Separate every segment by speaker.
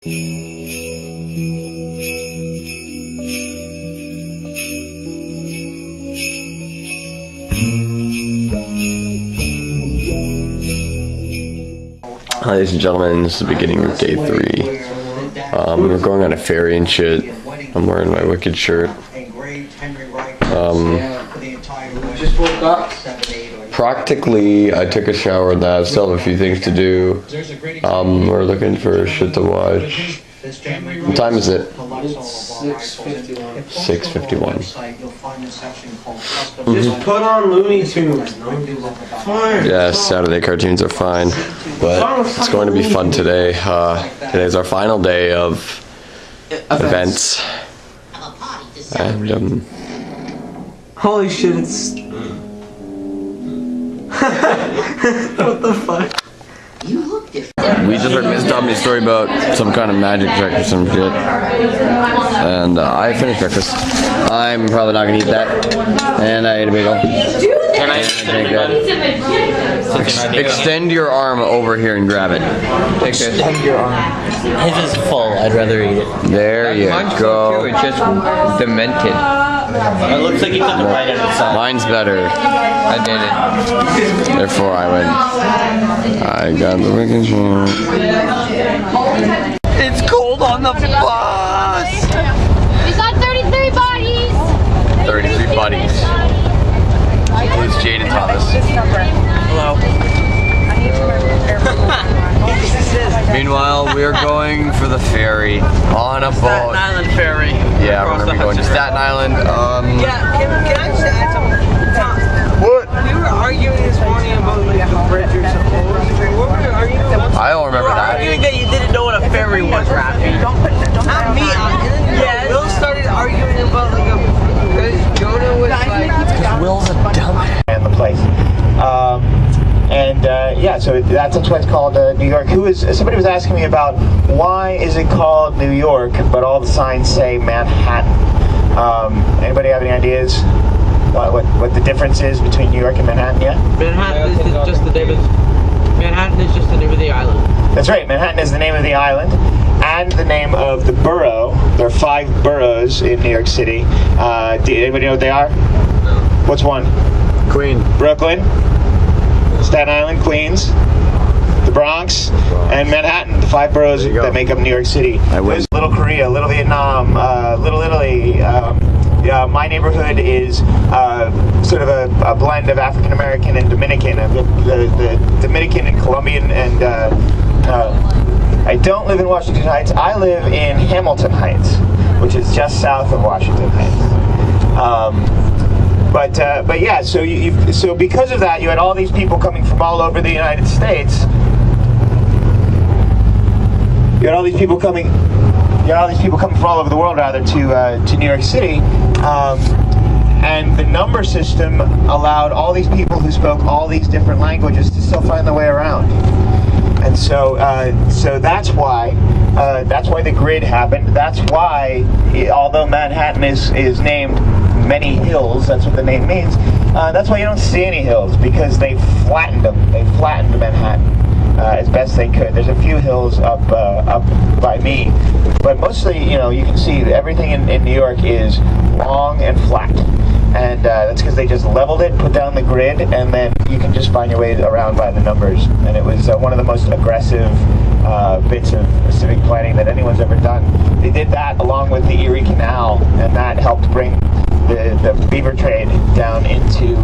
Speaker 1: Ladies and gentlemen, this is the beginning of day 3. We're going on a ferry and shit. I'm wearing my Wicked shirt.
Speaker 2: Just woke up.
Speaker 1: Practically, I took a shower and I still have a few things to do. We're looking for shit to watch. What time is it?
Speaker 2: It's 6:51.
Speaker 1: 6:51.
Speaker 2: Just put on Looney Tunes. Fine.
Speaker 1: Yeah, Saturday cartoons are fine, but it's going to be fun today. Today's our final day of events. And,
Speaker 2: Holy shit, it's... What the fuck?
Speaker 1: we just heard Miss Dominic's story about some kind of magic trick or some shit. And I finished breakfast. I'm probably not gonna eat that. And I ate a bagel.
Speaker 3: Can I
Speaker 1: Extend your arm over here and grab it.
Speaker 2: Extend your arm.
Speaker 3: His is full. I'd rather eat it.
Speaker 1: There you go.
Speaker 3: It's just demented. It looks like you took a bite out of the side.
Speaker 1: Mine's better.
Speaker 3: I did it.
Speaker 1: Therefore I win. I got the Wicked shirt.
Speaker 3: It's cold on the bus.
Speaker 4: We got 33 bodies.
Speaker 1: 33 buddies. Includes Jade and Thomas.
Speaker 3: Hello.
Speaker 1: Meanwhile, we're going for the ferry on a boat.
Speaker 3: Staten Island ferry.
Speaker 1: Yeah, we're gonna be going to Staten Island.
Speaker 5: Yeah, can I just add something? Tom,
Speaker 1: What?
Speaker 5: we were arguing this morning about like the bridge or something. What were we arguing about?
Speaker 1: I don't remember that.
Speaker 5: Arguing that you didn't know what a ferry was, Rafi. Not me. Yeah, Will started arguing about like because Jonah was like.
Speaker 1: Will's a dumb.
Speaker 6: And the place. Yeah, so that's why it's called New York. Somebody was asking me about why is it called New York, but all the signs say Manhattan. Anybody have any ideas what the difference is between New York and Manhattan yet?
Speaker 5: Manhattan is just the name of the island.
Speaker 6: That's right, Manhattan is the name of the island and the name of the borough. There are 5 boroughs in New York City. Do anybody know what they are?
Speaker 5: No.
Speaker 6: What's one?
Speaker 1: Queen.
Speaker 6: Brooklyn, Staten Island, Queens, the Bronx, and Manhattan, the 5 boroughs that make up New York City. There's Little Korea, Little Vietnam, Little Italy. My neighborhood is sort of a blend of African American and Dominican. The Dominican and Colombian, and I don't live in Washington Heights. I live in Hamilton Heights, which is just south of Washington Heights. But yeah, so so because of that, you had all these people coming from all over the United States. You had all these people coming from all over the world, rather, to New York City, and the number system allowed all these people who spoke all these different languages to still find their way around. And so that's why the grid happened. That's why, although Manhattan is named many hills, that's what the name means. That's why you don't see any hills, because they flattened them. They flattened Manhattan as best they could. There's a few hills up by me, but mostly, you can see that everything in New York is long and flat. And that's because they just leveled it, put down the grid, and then you can just find your way around by the numbers. And it was one of the most aggressive bits of civic planning that anyone's ever done. They did that along with the Erie Canal, and that helped bring the beaver trade down into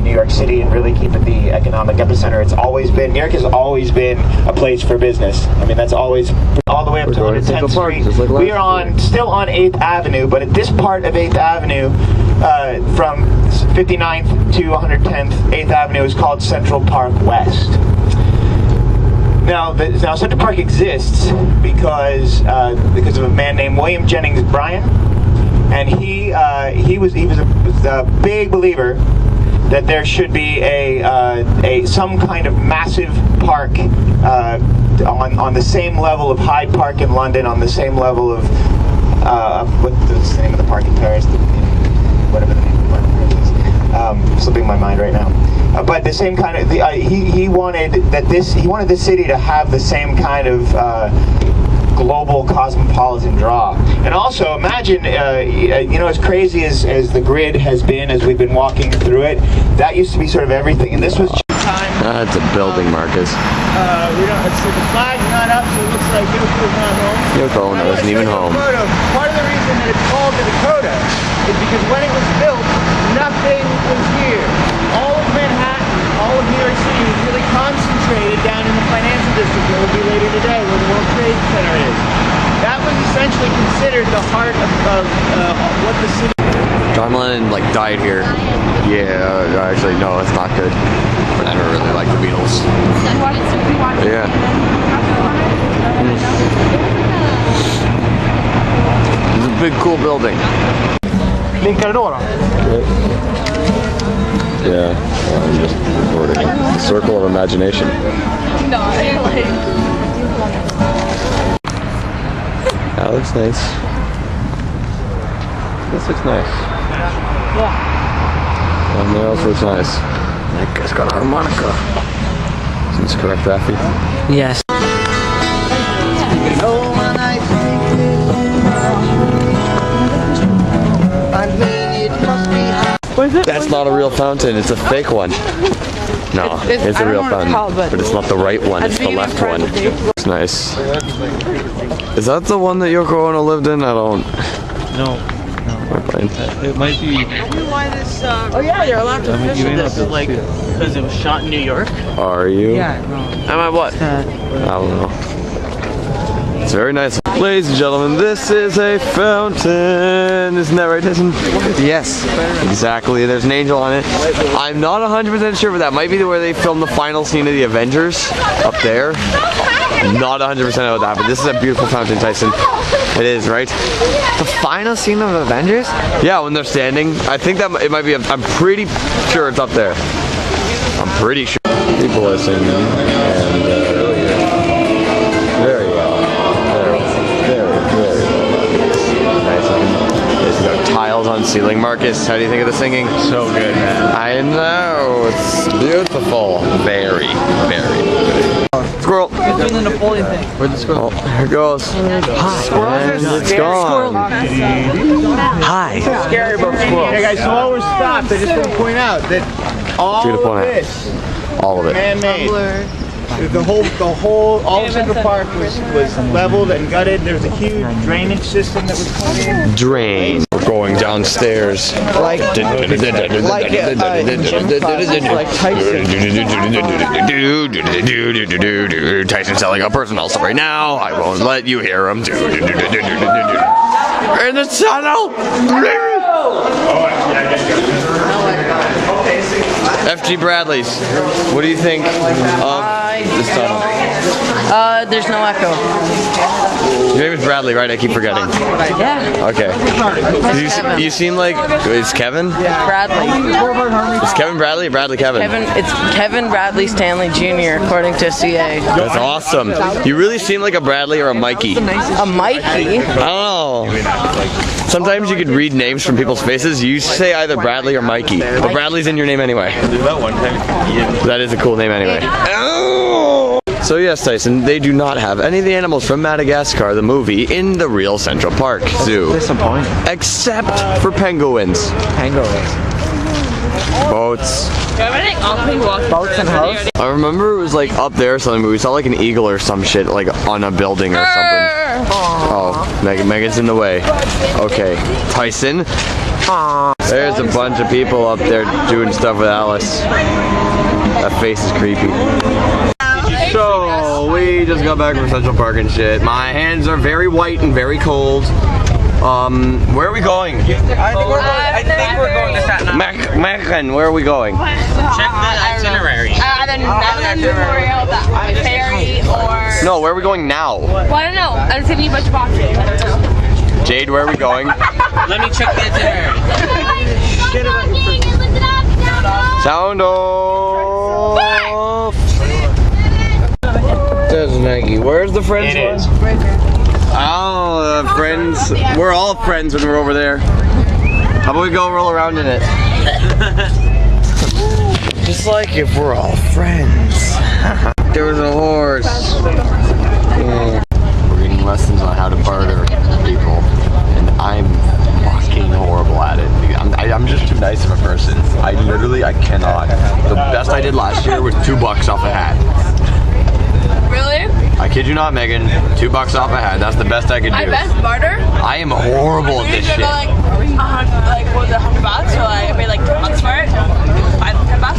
Speaker 6: New York City and really keep it the economic epicenter. New York has always been a place for business. I mean, that's always, all the way up to 110th Street. We are still on 8th Avenue, but at this part of 8th Avenue, from 59th to 110th, 8th Avenue is called Central Park West. Now Central Park exists because of a man named William Jennings Bryan. And he was a big believer that there should be some kind of massive park on the same level of Hyde Park in London, on the same level of what's the name of the park in Paris? Whatever the name of the park in Paris is. Slipping my mind right now. But the same kind of he wanted this city to have the same kind of global cosmopolitan draw. And also imagine, you know, as crazy as the grid has been as we've been walking through it, that used to be sort of everything. And this was time.
Speaker 1: That's a building, Marcus.
Speaker 6: We don't, so the flag's not up, so it looks like Yoko's not home.
Speaker 1: Yoko Ono isn't even home.
Speaker 6: Part of the reason that it's called the Dakota is because when it was built, nothing was here. All of Manhattan, all of New York City was really concentrated down in the financial district that will be later today, where the World Trade Center is. That was essentially considered the heart of what the city.
Speaker 1: John Lennon like died here. Yeah, actually no, it's not good. But I never really liked the Beatles. Yeah. It's a big, cool building. Yeah, I'm just recording. The Circle of Imagination. That looks nice. This looks nice. Yeah. And there else looks nice. That guy's got a harmonica. Is this correct, Rafi?
Speaker 5: Yes.
Speaker 1: That's not a real fountain, it's a fake one. No, it's a real fountain, but it's not the right one, it's the left one. It's nice. Is that the one that Yoko Ono lived in? I don't...
Speaker 3: No. It might be.
Speaker 5: Oh yeah, you're allowed to fish in this, like, because it was shot in New York.
Speaker 1: Are you?
Speaker 5: Yeah, no.
Speaker 1: Am I what? I don't know. It's very nice. Ladies and gentlemen, this is a fountain. Isn't that right, Tyson? Yes. Exactly. There's an angel on it. I'm not 100% sure, but that might be where they filmed the final scene of the Avengers. Up there. Not 100% about that, but this is a beautiful fountain, Tyson. It is, right?
Speaker 5: The final scene of Avengers?
Speaker 1: Yeah, when they're standing. I think that it might be, I'm pretty sure it's up there. I'm pretty sure. People are singing, and very well. Very well. Nice. There's got tiles on ceiling. Marcus, how do you think of the singing? So good, man. I know, it's beautiful. Very, very good. Squirrel.
Speaker 5: You're doing the Napoleon thing.
Speaker 1: Where'd the squirrel? Oh, here it goes. Hi. And it's gone. Hi.
Speaker 6: Scary about squirrels. Hey guys, so while we're stopped, I just want to point out that all of this,
Speaker 1: all of it,
Speaker 6: man-made. All of Central Park was leveled and gutted. There was a huge drainage system that was put in.
Speaker 1: Drain. We're going downstairs.
Speaker 5: Like Tyson.
Speaker 1: Tyson's selling a personal stuff right now. I won't let you hear him. In the tunnel. FG Bradley's. What do you think of this tunnel?
Speaker 5: There's no echo.
Speaker 1: Your name is Bradley, right? I keep forgetting.
Speaker 5: Yeah.
Speaker 1: Okay. You seem like, is Kevin?
Speaker 5: Bradley.
Speaker 1: Is Kevin Bradley or Bradley Kevin?
Speaker 5: It's Kevin Bradley Stanley Jr. according to CA.
Speaker 1: That's awesome. You really seem like a Bradley or a Mikey.
Speaker 5: A Mikey?
Speaker 1: I don't know. Sometimes you could read names from people's faces. You say either Bradley or Mikey. But Bradley's in your name anyway. That is a cool name anyway. So yes, Tyson, they do not have any of the animals from Madagascar, the movie, in the real Central Park Zoo.
Speaker 2: Disappointing.
Speaker 1: Except for penguins. Boats.
Speaker 5: Boats and hoes?
Speaker 1: I remember it was like up there or something, but we saw like an eagle or some shit like on a building or something. Oh, Megan's in the way. Okay, Tyson. There's a bunch of people up there doing stuff with Alice. That face is creepy. So, we just got back from Central Park and shit. My hands are very white and very cold. Where are we going?
Speaker 5: I think we're going to Staten Island.
Speaker 1: Macon, where are we going?
Speaker 3: Check the itinerary.
Speaker 4: Ferry or...
Speaker 1: No, where are we going now?
Speaker 4: Well, I don't know. I was giving you a bunch of options. I don't know.
Speaker 1: Jade, where are we going?
Speaker 3: Let me check the itinerary.
Speaker 1: Sound off! There's Maggie. Where's the friends?
Speaker 6: It is.
Speaker 1: Oh, the friends. We're all friends when we're over there. How about we go roll around in it? Just like if we're all friends. There was a horse. Yeah. We're getting lessons you not, Megan. $2 off a hat. That's the best I could do.
Speaker 4: I best barter.
Speaker 1: I am horrible at this shit.
Speaker 4: Like what was it, $100? So I paid like $10 for it. $5, $10.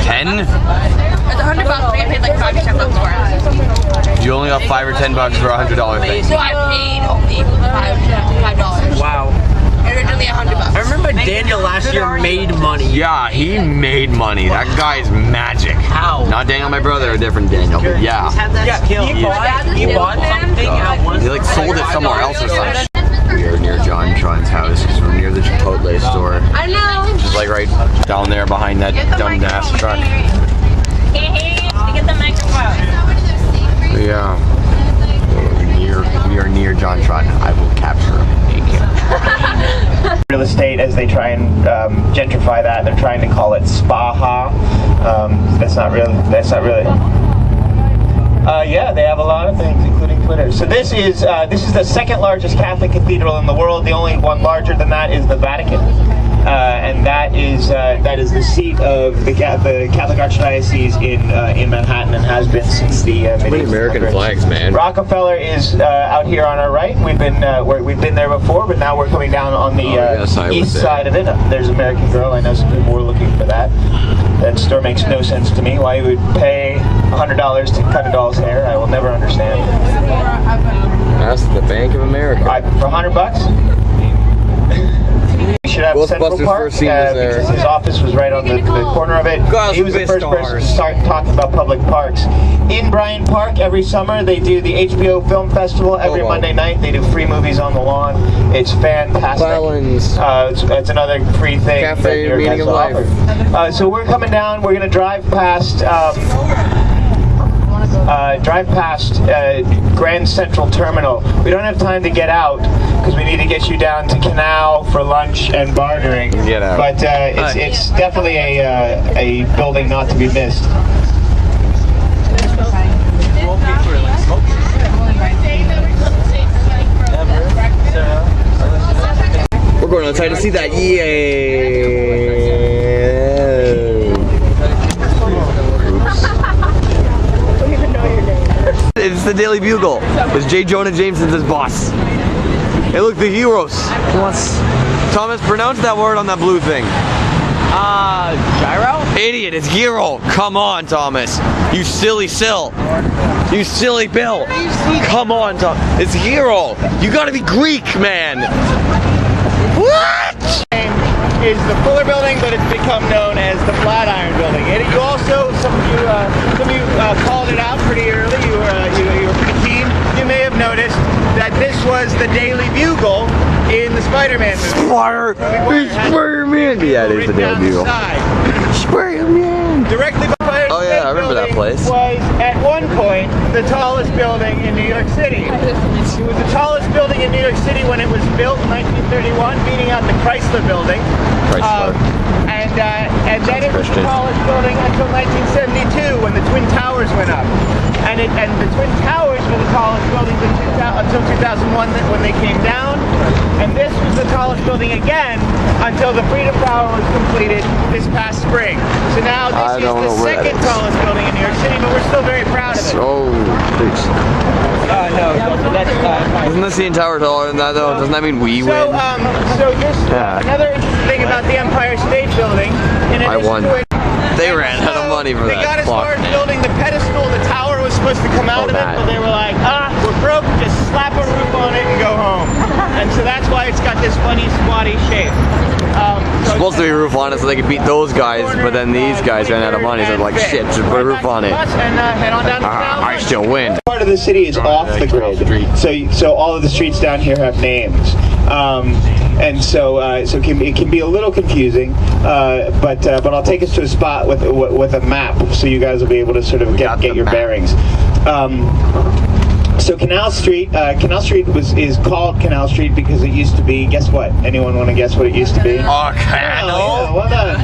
Speaker 1: 10?
Speaker 4: It's $100. I think I paid like $5 to $10 for it.
Speaker 1: You only got $5 or $10 for a $100 thing.
Speaker 4: So I paid only $5.
Speaker 5: Wow.
Speaker 4: Originally $100.
Speaker 5: I remember Daniel last year made money.
Speaker 1: Yeah, he made money. That guy's magic.
Speaker 5: How?
Speaker 1: Not Daniel, my brother, a different Daniel. But yeah.
Speaker 5: He bought something at one.
Speaker 1: He like sold it somewhere else or something. We are near John Tron's house because we're near the Chipotle store.
Speaker 4: I know.
Speaker 1: Which is like right down there behind that dumb ass truck.
Speaker 4: Get the microphone.
Speaker 1: Yeah. We are near John Tron. I will capture him.
Speaker 6: Real estate, as they try and gentrify that, they're trying to call it Spaha. That's not really. Yeah, they have a lot of things, including Twitter. So this is the second largest Catholic cathedral in the world. The only one larger than that is the Vatican, and that is the seat of the Catholic Archdiocese in Manhattan, and has been since the mid-1800s.
Speaker 1: American flags, man.
Speaker 6: Rockefeller is out here on our right. We've been there before, but now we're coming down on the east side of it. There's American Girl. I know some people were looking for that. That store makes no sense to me. Why you would pay $100 to cut a doll's hair, I will never understand.
Speaker 1: That's the Bank of America.
Speaker 6: For $100? We should have Central
Speaker 1: Ghostbusters
Speaker 6: Park,
Speaker 1: first scene was there.
Speaker 6: because his office was right on the corner of it. He was the first person to start talking about public parks. In Bryant Park, every summer they do the HBO Film Festival. Every Monday night they do free movies on the lawn. It's fantastic. It's another free thing.
Speaker 1: Cafe, meaning of life.
Speaker 6: So we're coming down. We're going to drive past Grand Central Terminal. We don't have time to get out because we need to get you down to Canal for lunch and bartering.
Speaker 1: Get out.
Speaker 6: But it's definitely a building not to be missed.
Speaker 1: We're going outside to see that. Yay! It's the Daily Bugle. It's J. Jonah Jameson's his boss. Hey, look, the heroes. Thomas, pronounce that word on that blue thing.
Speaker 5: Gyro?
Speaker 1: Idiot, it's gyro. Come on, Thomas. You silly sill. You silly Bill. Come on, Tom. It's gyro. You gotta be Greek, man. What?
Speaker 6: Is the Fuller Building, but it's become known as the Flatiron Building. And you also, some of you called it out pretty early. You were pretty keen. You may have noticed that this was the Daily Bugle in the Spider-Man movie.
Speaker 1: Spider-Man. Yeah, it is the Daily Bugle. Spider-Man.
Speaker 6: Directly by
Speaker 1: Oh yeah, I remember that place.
Speaker 6: Was at one point the tallest building in New York City. It was the tallest building in New York City when it was built in 1931, beating out the Chrysler Building. And then it was the tallest building until 1972 when the Twin Towers went up. And the Twin Towers were the tallest buildings until 2001 when they came down. And this was the tallest building again until the Freedom Tower was completed this past spring. So now this is the second tallest building in New York City, but we're still very proud of it.
Speaker 1: Oh, please.
Speaker 6: No, that's
Speaker 1: Isn't the CN Tower taller than that though? Doesn't that mean we win?
Speaker 6: So just another interesting thing about the Empire State Building.
Speaker 1: I won. They ran out of money for that.
Speaker 6: They got as
Speaker 1: clock.
Speaker 6: far as building the pedestal. The tower was supposed to come out of it, but they were like, we're broke. Just slap a roof on it and go home. And so that's why it's got this funny squatty shape.
Speaker 1: It's supposed to be a roof on it so they could beat those guys, but then these guys ran out of money, so they're like, shit, just put a roof on it. I still win.
Speaker 6: Part of the city is off the grid, so all of the streets down here have names, and so it can be a little confusing. But I'll take us to a spot with a map, so you guys will be able to sort of get your bearings. So Canal Street is called Canal Street because it used to be, guess what? Anyone want to guess what it used to be?
Speaker 1: Oh, Canal?
Speaker 6: Yeah, well done.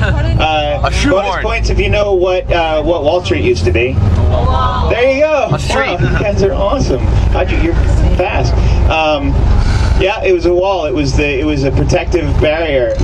Speaker 1: A shoehorn.
Speaker 6: Bonus points if you know what Wall Street used to be. There you go.
Speaker 1: A street.
Speaker 6: Wow, you guys are awesome. You're fast. Yeah, it was a wall. It was a protective barrier